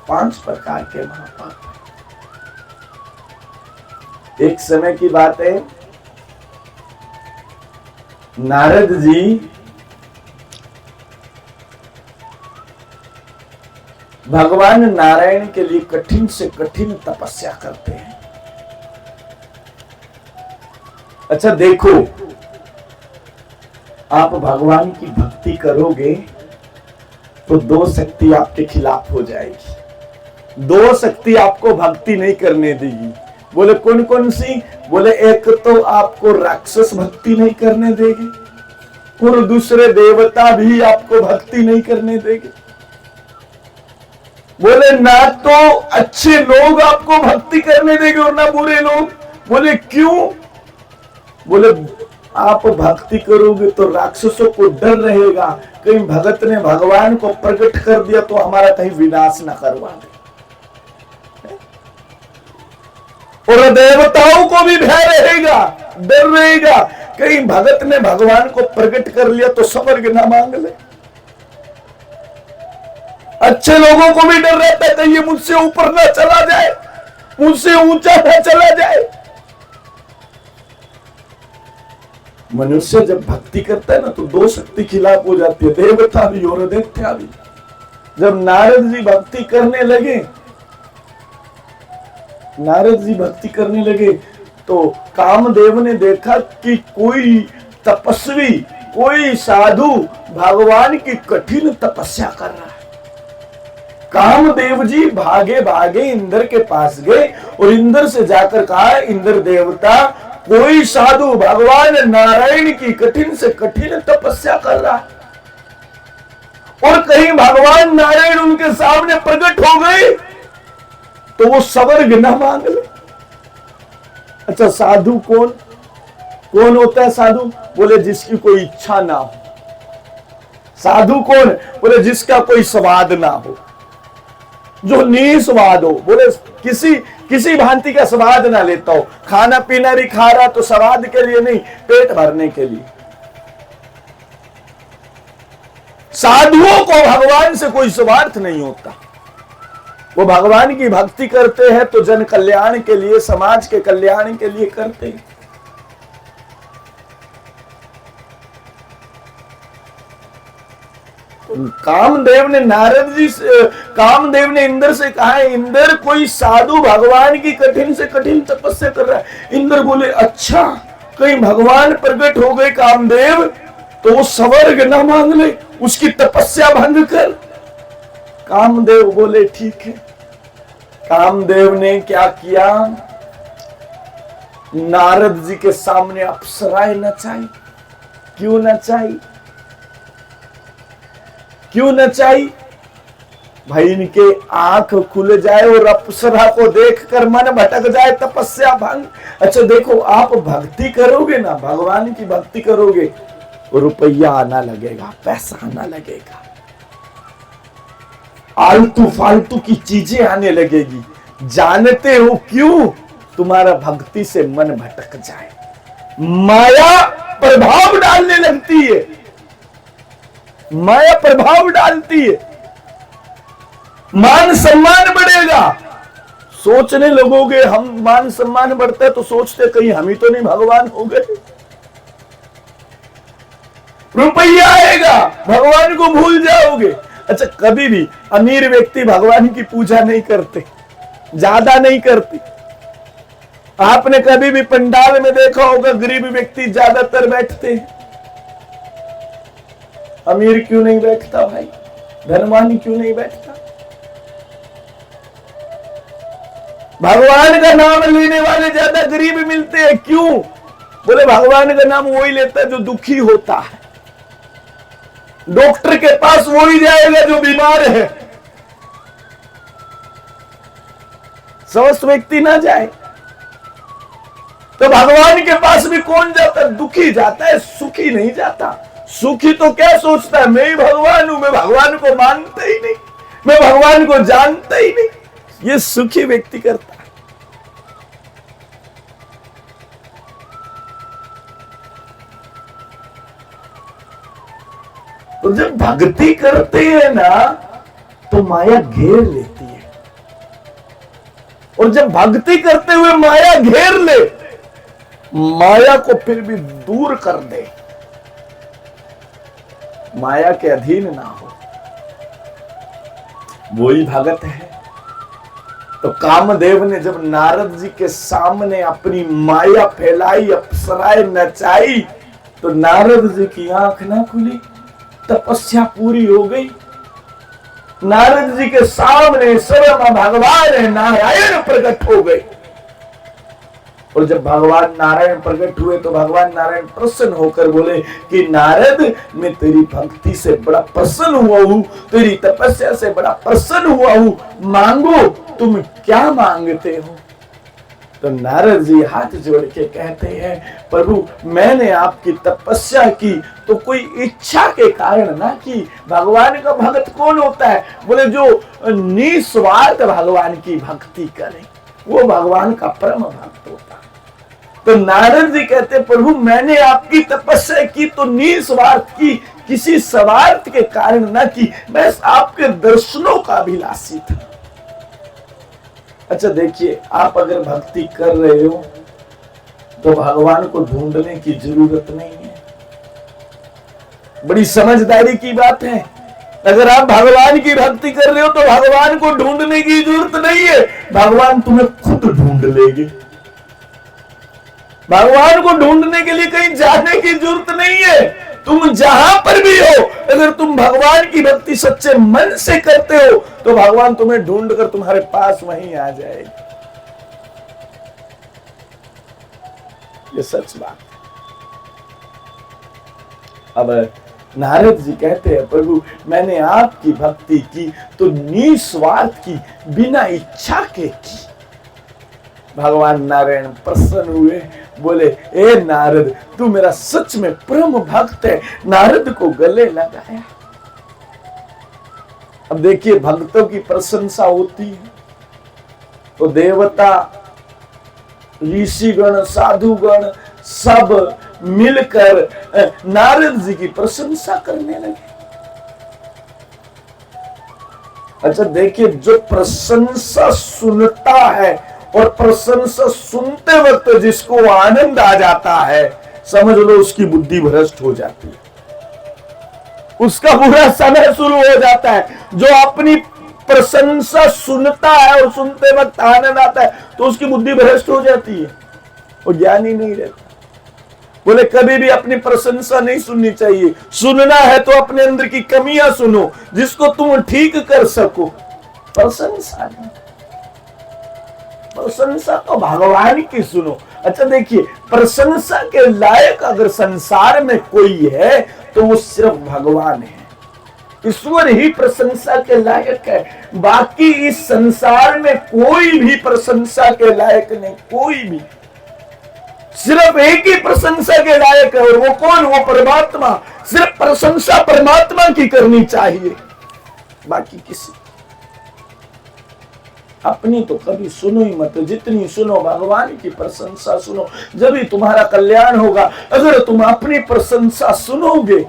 5 प्रकार के महापाप। एक समय की बात है, नारद जी भगवान नारायण के लिए कठिन से कठिन तपस्या करते हैं। अच्छा देखो, आप भगवान की भक्ति करोगे तो 2 शक्ति आपके खिलाफ हो जाएगी। 2 शक्ति आपको भक्ति नहीं करने देगी। बोले कौन कौन सी? बोले एक तो आपको राक्षस भक्ति नहीं करने देगी और दूसरे देवता भी आपको भक्ति नहीं करने देंगे। बोले ना तो अच्छे लोग आपको भक्ति करने देंगे और ना बुरे लोग। बोले क्यों? बोले आप भक्ति करोगे तो राक्षसों को डर रहेगा, कहीं भगत ने भगवान को प्रकट कर दिया तो हमारा कहीं विनाश न करवा दे। और देवताओं को भी भय रहेगा, डर रहेगा, कहीं भगत ने भगवान को प्रकट कर लिया तो स्वर्ग ना मांग ले। अच्छे लोगों को भी डर रहता है कहीं ये मुझसे ऊपर ना चला जाए, मुझसे ऊंचा ना चला जाए। मनुष्य जब भक्ति करता है ना तो 2 शक्ति खिलाफ हो जाती है, देवता भी और दैत्य भी। जब नारद जी भक्ति करने लगे, नारद जी भक्ति करने लगे तो कामदेव ने देखा कि कोई तपस्वी, कोई साधु भगवान की कठिन तपस्या कर रहा है। कामदेव जी भागे भागे इंद्र के पास गए और इंद्र से जाकर कहा, इंद्र देवता, कोई साधु भगवान नारायण की कठिन से कठिन तपस्या कर रहा है और कहीं भगवान नारायण उनके सामने प्रकट हो गए तो वो स्वर्ग न मांग ले। अच्छा साधु कौन कौन होता है साधु? बोले जिसकी कोई इच्छा ना हो। साधु कौन? बोले जिसका कोई स्वाद ना हो, जो निस्वाद हो। बोले किसी भांति का स्वाद ना लेता हो, खाना पीना भी खा रहा तो स्वाद के लिए नहीं, पेट भरने के लिए। साधुओं को भगवान से कोई स्वार्थ नहीं होता, वो भगवान की भक्ति करते हैं तो जन कल्याण के लिए, समाज के कल्याण के लिए करते हैं। कामदेव ने नारद जी से, कामदेव ने इंद्र से कहा है, इंद्र कोई साधु भगवान की कठिन से कठिन तपस्या कर रहा है। इंद्र बोले अच्छा, कहीं भगवान प्रकट हो गए कामदेव तो वो स्वर्ग न मांग ले, उसकी तपस्या भंग कर। कामदेव बोले ठीक है। कामदेव ने क्या किया? नारद जी के सामने अप्सराएं नचाई। क्यों नचाई? क्यों नचाई? भाई इनके आंख खुल जाए और अप्सरा को देखकर मन भटक जाए, तपस्या भंग। अच्छा देखो, आप भक्ति करोगे ना, भगवान की भक्ति करोगे, रुपया आना लगेगा, पैसा आना लगेगा, आलतू फालतू की चीजें आने लगेगी। जानते हो क्यों? तुम्हारा भक्ति से मन भटक जाए, माया प्रभाव डालने लगती है, माया प्रभाव डालती है। मान सम्मान बढ़ेगा, सोचने लगोगे हम मान सम्मान बढ़ता है तो सोचते कहीं हम ही तो नहीं भगवान हो गए। रुपया आएगा, भगवान को भूल जाओगे। अच्छा कभी भी अमीर व्यक्ति भगवान की पूजा नहीं करते, ज्यादा नहीं करते। आपने कभी भी पंडाल में देखा होगा गरीब व्यक्ति ज्यादातर बैठते हैं। अमीर क्यों नहीं बैठता भाई? धनवान क्यों नहीं बैठता? भगवान का नाम लेने वाले ज्यादा गरीब मिलते हैं। क्यों? बोले भगवान का नाम वही लेता है जो दुखी होता है। डॉक्टर के पास वही जाएगा जो बीमार है, स्वस्थ व्यक्ति ना जाए। तो भगवान के पास भी कौन जाता है? दुखी जाता है, सुखी नहीं जाता। सुखी तो क्या सोचता है, मैं ही भगवान हूं, मैं भगवान को मानता ही नहीं, मैं भगवान को जानता ही नहीं। ये सुखी व्यक्ति करता है। तो जब भक्ति करते हैं ना तो माया घेर लेती है। और जब भक्ति करते हुए माया घेर ले, माया को फिर भी दूर कर दे, माया के अधीन ना हो, वही भगत है। तो कामदेव ने जब नारद जी के सामने अपनी माया फैलाई, अप्सराएं नचाई, तो नारद जी की आंख ना खुली, तपस्या पूरी हो गई। नारद जी के सामने स्वयं भगवान नारायण प्रकट हो गए। और जब भगवान नारायण प्रकट हुए तो भगवान नारायण प्रसन्न होकर बोले कि नारद, मैं तेरी भक्ति से बड़ा प्रसन्न हुआ हूं, तेरी तपस्या से बड़ा प्रसन्न हुआ हूं, मांगो, तुम क्या मांगते हो? तो नारद जी हाथ जोड़ के कहते हैं, प्रभु मैंने आपकी तपस्या की तो कोई इच्छा के कारण ना की। भगवान का भक्त कौन होता है? बोले जो निस्वार्थ भगवान की भक्ति करे, वो भगवान का परम भक्त होता है। तो नारद जी कहते, प्रभु मैंने आपकी तपस्या की तो निस्वार्थ की, किसी स्वार्थ के कारण ना की, मैं आपके दर्शनों का अभिलाषी था। अच्छा देखिए, आप अगर भक्ति कर रहे हो तो भगवान को ढूंढने की जरूरत नहीं है। बड़ी समझदारी की बात है। अगर आप भगवान की भक्ति कर रहे हो तो भगवान को ढूंढने की जरूरत नहीं है, भगवान तुम्हें खुद ढूंढ लेंगे। भगवान को ढूंढने के लिए कहीं जाने की जरूरत नहीं है। तुम जहां पर भी हो, अगर तुम भगवान की भक्ति सच्चे मन से करते हो तो भगवान तुम्हें ढूंढकर तुम्हारे पास वहीं आ जाएगा। ये सच बात है। अब नारद जी कहते हैं, प्रभु मैंने आपकी भक्ति की तो निस्वार्थ की, बिना इच्छा के की। भगवान नारायण प्रसन्न हुए, बोले ए नारद, तू मेरा सच में परम भक्त है। नारद को गले लगाया। अब देखिए, भक्तों की प्रशंसा होती है तो देवता, ऋषिगण, साधुगण सब मिलकर नारद जी की प्रशंसा करने लगे। अच्छा देखिए, जो प्रशंसा सुनता है और प्रशंसा सुनते वक्त जिसको आनंद आ जाता है, समझ लो उसकी बुद्धि भ्रष्ट हो जाती है, उसका बुरा समय शुरू हो जाता है। जो अपनी प्रशंसा सुनता है और सुनते वक्त आनंद आता है तो उसकी बुद्धि भ्रष्ट हो जाती है, वो ज्ञान ही नहीं रहता। बोले कभी भी अपनी प्रशंसा नहीं सुननी चाहिए। सुनना है तो अपने अंदर की कमियां सुनो, जिसको तुम ठीक कर सको। प्रशंसा नहीं, प्रशंसा तो भगवान की सुनो। अच्छा देखिए, प्रशंसा के लायक अगर संसार में कोई है तो वो सिर्फ भगवान है। ईश्वर ही प्रशंसा के लायक है। बाकी इस संसार में कोई भी प्रशंसा के लायक नहीं, कोई भी। सिर्फ एक ही प्रशंसा के लायक है, और वो कौन? वो परमात्मा। सिर्फ प्रशंसा परमात्मा की करनी चाहिए, बाकी किसी अपनी तो कभी सुनो ही मत। जितनी सुनो भगवान की प्रशंसा सुनो, जब ही तुम्हारा कल्याण होगा। अगर तुम अपनी प्रशंसा सुनोगे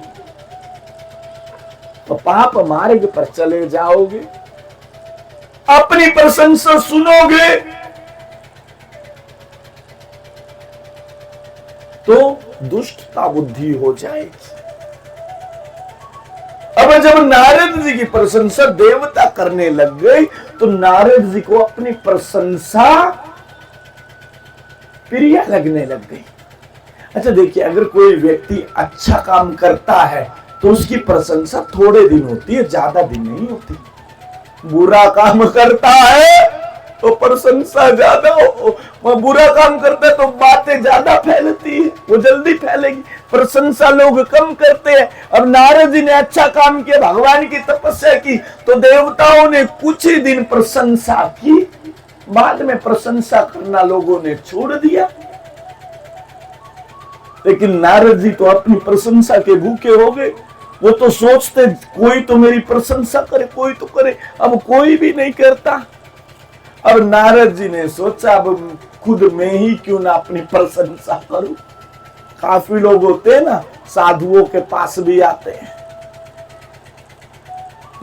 तो पाप मार्ग पर चले जाओगे। अपनी प्रशंसा सुनोगे तो दुष्टता बुद्धि हो जाएगी। अब जब नारद जी की प्रशंसा देवता करने लग गई तो नारद जी को अपनी प्रशंसा प्रिय लगने लग गई। अच्छा देखिए, अगर कोई व्यक्ति अच्छा काम करता है तो उसकी प्रशंसा थोड़े दिन होती है, ज्यादा दिन नहीं होती। बुरा काम करता है तो प्रशंसा ज्यादा वो बुरा काम करता है तो बातें ज्यादा फैलती है, वो जल्दी फैलेगी। प्रशंसा लोग कम करते हैं। अब नारद जी ने अच्छा काम किया, भगवान की तपस्या की, तो देवताओं ने कुछ ही दिन प्रशंसा की, बाद में प्रशंसा करना लोगों ने छोड़ दिया। लेकिन नारद जी तो अपनी प्रशंसा के भूखे हो गए। वो तो सोचते कोई तो मेरी प्रशंसा करे, कोई तो करे। अब कोई भी नहीं करता। अब नारद जी ने सोचा, अब खुद में ही क्यों ना अपनी प्रशंसा करूं। काफी लोग होते हैं ना, साधुओं के पास भी आते हैं।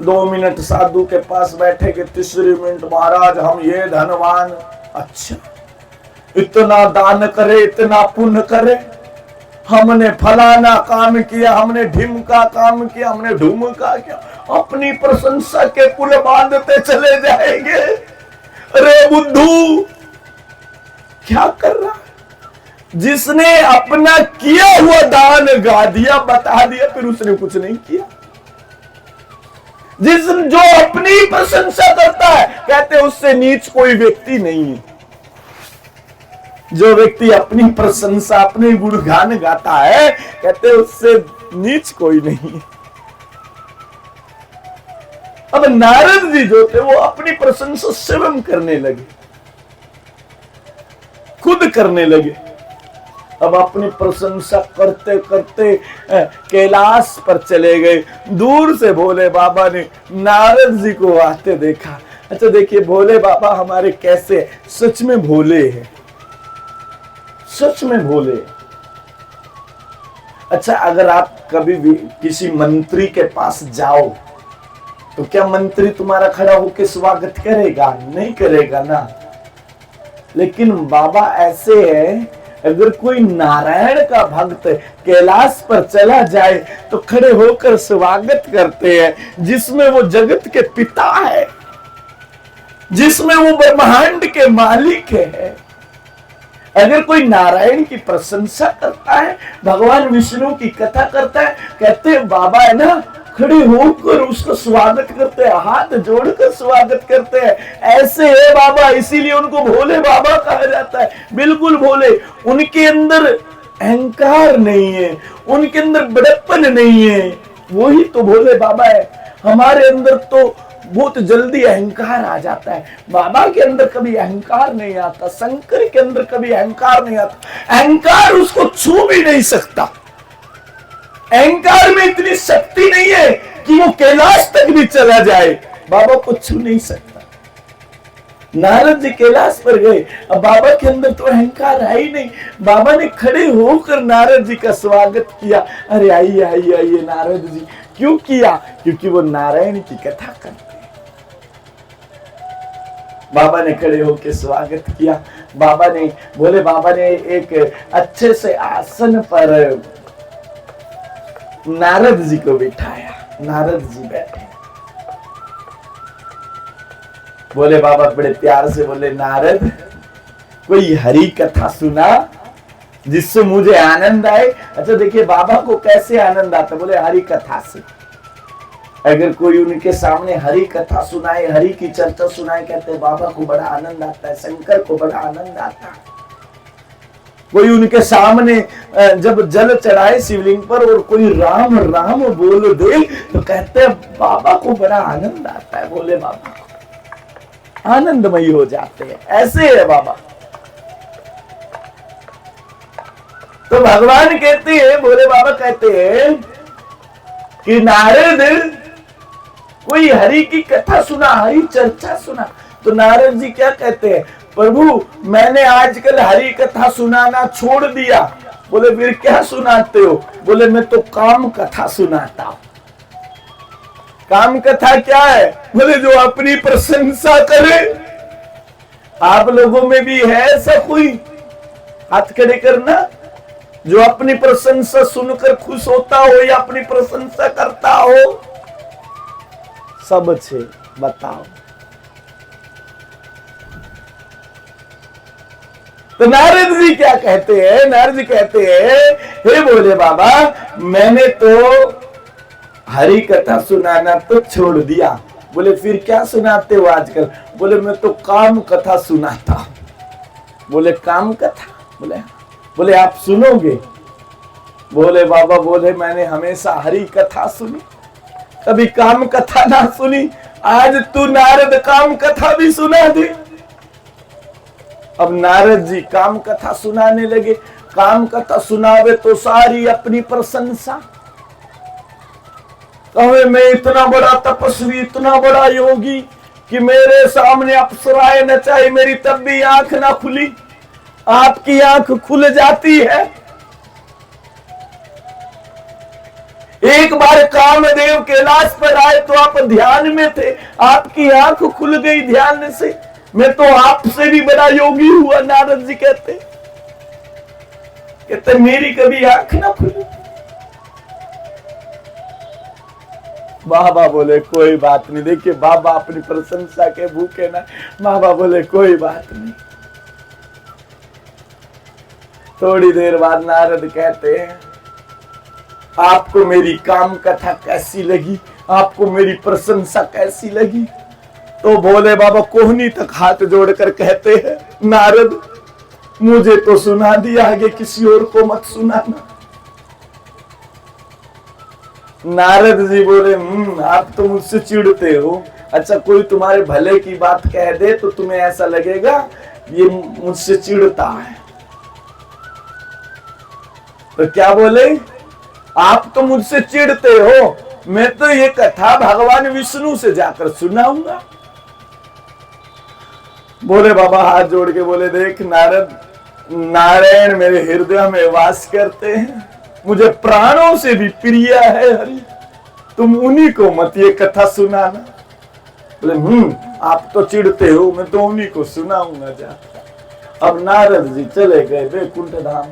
2 मिनट साधु के पास बैठे के, तीसरे मिनट महाराज हम ये धनवान, अच्छा, इतना दान करे, इतना पुण्य करे, हमने फलाना काम किया, हमने ढिम का काम किया, हमने ढूम का किया, अपनी प्रशंसा के पुल बांधते चले जाएंगे। अरे बुद्धू, क्या कर रहा? जिसने अपना किया हुआ दान गा दिया, बता दिया, फिर उसने कुछ नहीं किया। जो अपनी प्रशंसा करता है, कहते उससे नीच कोई व्यक्ति नहीं है। जो व्यक्ति अपनी प्रशंसा, अपने गुणगान गाता है, कहते उससे नीच कोई नहीं है। अब नारद जी जो थे वो अपनी प्रशंसा स्वयं करने लगे, खुद करने लगे। अब अपनी प्रशंसा करते करते कैलाश पर चले गए। दूर से भोले बाबा ने नारद जी को आते देखा। अच्छा देखिए, भोले बाबा हमारे कैसे, सच में भोले हैं, सच में भोले। अच्छा, अगर आप कभी भी किसी मंत्री के पास जाओ तो क्या मंत्री तुम्हारा खड़ा होकर स्वागत करेगा? नहीं करेगा ना। लेकिन बाबा ऐसे है, अगर कोई नारायण का भक्त कैलाश पर चला जाए तो खड़े होकर स्वागत करते हैं, जिसमें वो जगत के पिता है, जिसमें वो ब्रह्मांड के मालिक है। अगर कोई नारायण की प्रशंसा करता है, भगवान विष्णु की कथा करता है, कहते हैं बाबा है ना, खड़े होकर उसका स्वागत करते हैं, हाथ जोड़कर स्वागत करते हैं। ऐसे है बाबा, इसीलिए उनको भोले बाबा कहा जाता है। बिल्कुल भोले, उनके अंदर अहंकार नहीं है, उनके अंदर बड़प्पन नहीं है, वही तो भोले बाबा है। हमारे अंदर तो बहुत जल्दी अहंकार आ जाता है, बाबा के अंदर कभी अहंकार नहीं आता, शंकर के अंदर कभी अहंकार नहीं आता। अहंकार उसको छू भी नहीं सकता। अहंकार में इतनी शक्ति नहीं है कि वो कैलाश तक भी चला जाए, बाबा को छू नहीं सकता। नारद जी कैलाश पर गए, अब बाबा के अंदर तो अहंकार है ही नहीं। बाबा ने खड़े होकर नारद जी का स्वागत किया। अरे आइए आइए आइए नारद जी। क्यों किया? क्योंकि वो नारायण की कथा करते। बाबा ने खड़े होकर स्वागत किया। बाबा ने, बोले बाबा ने एक अच्छे से आसन पर नारद जी को बिठाया। नारद जी बैठे। बोले बाबा बड़े प्यार से बोले, नारद कोई हरि कथा सुना जिससे मुझे आनंद आए। अच्छा देखिए, बाबा को कैसे आनंद आता? बोले हरि कथा से। अगर कोई उनके सामने हरि कथा सुनाए, हरि की चर्चा सुनाए, कहते हैं बाबा को बड़ा आनंद आता है, शंकर को बड़ा आनंद आता है। कोई उनके सामने जब जल चढ़ाए शिवलिंग पर और कोई राम राम बोल दे तो कहते हैं बाबा को बड़ा आनंद आता है। बोले बाबा को आनंदमयी हो जाते हैं। ऐसे है बाबा। तो भगवान कहते हैं, बोले बाबा कहते हैं कि नारद कोई हरि की कथा सुना, हरि चर्चा सुना। तो नारद जी क्या कहते हैं? प्रभु मैंने आजकल हरि कथा सुनाना छोड़ दिया। बोले फिर क्या सुनाते हो? बोले मैं तो काम कथा सुनाता हूं। काम कथा क्या है? बोले जो अपनी प्रशंसा करे। आप लोगों में भी है ऐसा कोई? हाथ खड़े करना, जो अपनी प्रशंसा सुनकर खुश होता हो या अपनी प्रशंसा करता हो। सब छे, बताओ। तो नारद जी क्या कहते हैं? नारद जी कहते हैं, हे बोले बाबा मैंने तो हरि कथा सुनाना तो छोड़ दिया। बोले फिर क्या सुनाते हो आजकल? बोले मैं तो काम कथा सुनाता हूं। बोले काम कथा? बोले आप सुनोगे? बोले बाबा बोले मैंने हमेशा हरि कथा सुनी, कभी काम कथा ना सुनी। आज तू नारद काम कथा भी सुना दे। अब नारद जी काम कथा सुनाने लगे। काम कथा सुनावे तो सारी अपनी प्रशंसा, कहे मैं इतना बड़ा तपस्वी, इतना बड़ा योगी कि मेरे सामने अप्सराएं नचाई, मेरी तब भी आंख ना खुली। आपकी आंख खुल जाती है। एक बार कामदेव कैलाश पर आए तो आप ध्यान में थे, आपकी आंख खुल गई ध्यान से। मैं तो आपसे भी बड़ा योगी हुआ। नारद जी कहते मेरी कभी आंख ना खुली। बाबा बोले कोई बात नहीं। देखिए बाबा अपनी प्रशंसा के भूखे ना। बाबा बोले कोई बात नहीं। थोड़ी देर बाद नारद कहते हैं आपको मेरी काम कथा कैसी लगी, आपको मेरी प्रशंसा कैसी लगी? तो भोले बाबा कोहनी तक हाथ जोड़कर कहते हैं नारद मुझे तो सुना दिया, आगे किसी और को मत सुनाना। नारद जी बोले आप तो मुझसे चिढ़ते हो। अच्छा कोई तुम्हारे भले की बात कह दे तो तुम्हें ऐसा लगेगा ये मुझसे चिढ़ता है। तो क्या बोले आप तो मुझसे चिढ़ते हो, मैं तो ये कथा भगवान विष्णु से जाकर सुनाऊंगा। बोले बाबा हाथ जोड़ के बोले देख नारद, नारायण मेरे हृदय में वास करते हैं, मुझे प्राणों से भी प्रिय है हरि, तुम उन्हीं को मत ये कथा सुनाना। बोले आप तो चिढ़ते हो, मैं तो उन्हीं को सुनाऊंगा जाकर। अब नारद जी चले गए वैकुंठ धाम।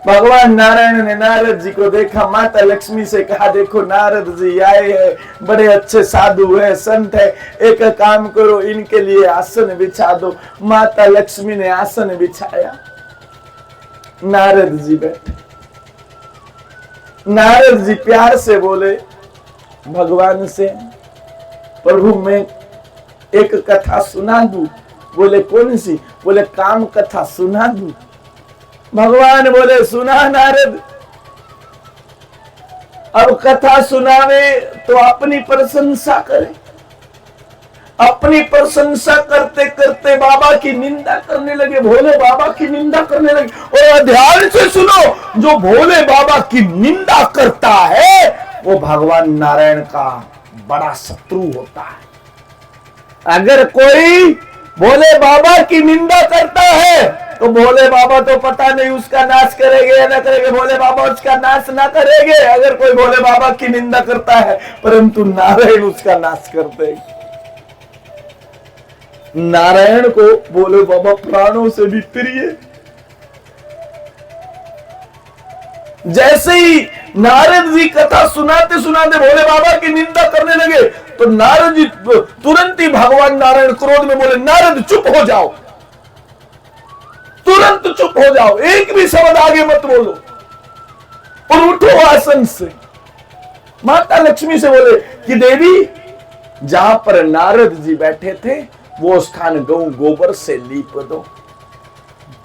भगवान नारायण ने नारद जी को देखा, माता लक्ष्मी से कहा देखो नारद जी आए हैं, बड़े अच्छे साधु है, संत है, एक काम करो इनके लिए आसन बिछा दो। माता लक्ष्मी ने आसन बिछाया, नारद जी बैठे। नारद जी प्यार से बोले भगवान से प्रभु मैं एक कथा सुना दूं? बोले कौन सी? बोले काम कथा सुना दूं? भगवान बोले सुना नारद। अब कथा सुनावे तो अपनी प्रशंसा करे। अपनी प्रशंसा करते करते बाबा की निंदा करने लगे, भोले बाबा की निंदा करने लगे। और ध्यान से सुनो, जो भोले बाबा की निंदा करता है वो भगवान नारायण का बड़ा शत्रु होता है। अगर कोई भोले बाबा की निंदा करता है तो भोले बाबा तो पता नहीं उसका नाश करेंगे या ना करेंगे, भोले बाबा उसका नाश ना करेंगे अगर कोई भोले बाबा की निंदा करता है, परंतु नारायण उसका नाश कर देंगे। नारायण को भोले बाबा प्राणों से भी प्रिय। जैसे ही नारद जी कथा सुनाते सुनाते भोले बाबा की निंदा करने लगे तो नारद जी तुरंत ही भगवान नारायण क्रोध में बोले नारद चुप हो जाओ, तुरंत चुप हो जाओ, एक भी शब्द आगे मत बोलो और उठो आसन से। माता लक्ष्मी से बोले कि देवी जहां पर नारद जी बैठे थे वो स्थान गौ गोबर से लीप दो।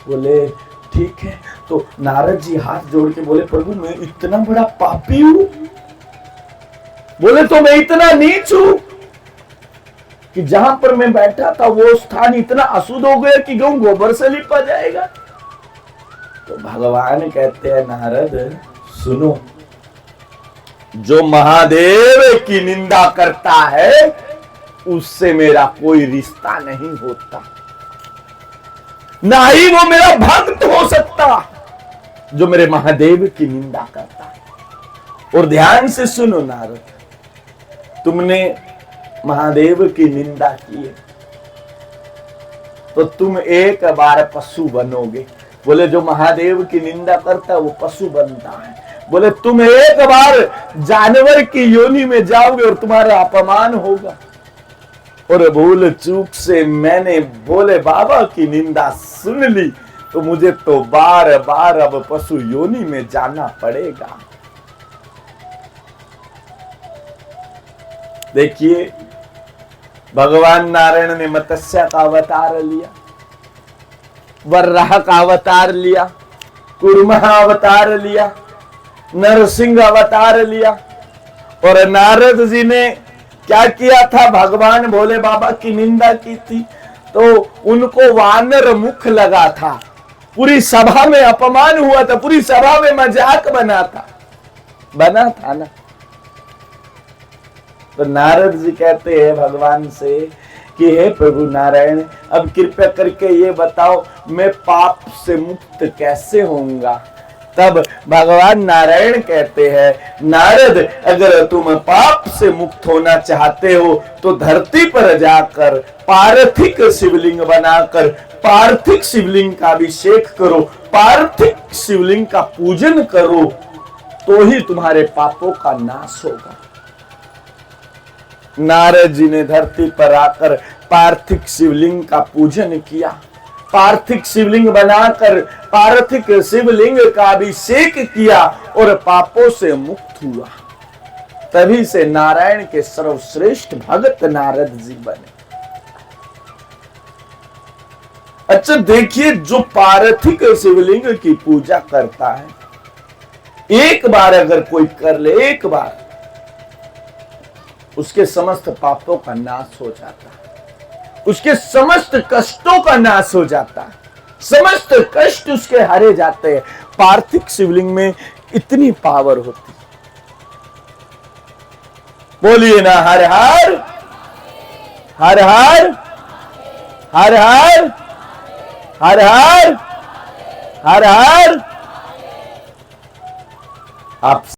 बोले ठीक है। तो नारद जी हाथ जोड़ के बोले प्रभु मैं इतना बड़ा पापी हूं? बोले तो मैं इतना नीच हूं कि जहां पर मैं बैठा था वो स्थान इतना अशुद्ध हो गया कि गौ गोबर से लिपा जाएगा। तो भगवान कहते हैं नारद सुनो, जो महादेव की निंदा करता है उससे मेरा कोई रिश्ता नहीं होता, ना ही वो मेरा भक्त हो सकता जो मेरे महादेव की निंदा करता है। और ध्यान से सुनो नारद, तुमने महादेव की निंदा की है तो तुम एक बार पशु बनोगे। बोले जो महादेव की निंदा करता है वो पशु बनता है। बोले तुम एक बार जानवर की योनि में जाओगे और तुम्हारा अपमान होगा। और भूल चूक से मैंने भोले बाबा की निंदा सुन ली तो मुझे तो बार बार अब पशु योनि में जाना पड़ेगा। देखिए भगवान नारायण ने मत्स्य का अवतार लिया, वराह का अवतार लिया, कुर्मा अवतार लिया, नरसिंह अवतार लिया। और नारद जी ने क्या किया था? भगवान भोले बाबा की निंदा की थी तो उनको वानर मुख लगा था, पूरी सभा में अपमान हुआ था, पूरी सभा में मजाक बना था ना। तो नारद जी कहते हैं भगवान से कि हे प्रभु नारायण अब कृपया करके ये बताओ मैं पाप से मुक्त कैसे होऊंगा? तब भगवान नारायण कहते हैं, नारद अगर तुम पाप से मुक्त होना चाहते हो तो धरती पर जाकर पार्थिक शिवलिंग बनाकर पार्थिक शिवलिंग का अभिषेक करो, पार्थिक शिवलिंग का पूजन करो, तो ही तुम्हारे पापों का नाश होगा। नारद जी ने धरती पर आकर पार्थिक शिवलिंग का पूजन किया, पार्थिक शिवलिंग बनाकर पार्थिक शिवलिंग का अभिषेक किया और पापों से मुक्त हुआ। तभी से नारायण के सर्वश्रेष्ठ भक्त नारद जी बने। अच्छा देखिए, जो पार्थिक शिवलिंग की पूजा करता है, एक बार अगर कोई कर ले, एक बार, उसके समस्त पापों का नाश हो जाता है, उसके समस्त कष्टों का नाश हो जाता है, समस्त कष्ट उसके हरे जाते हैं। पार्थिव शिवलिंग में इतनी पावर होती है। बोलिए ना, हर हर हर हर हर हर हर हर हर हर। आप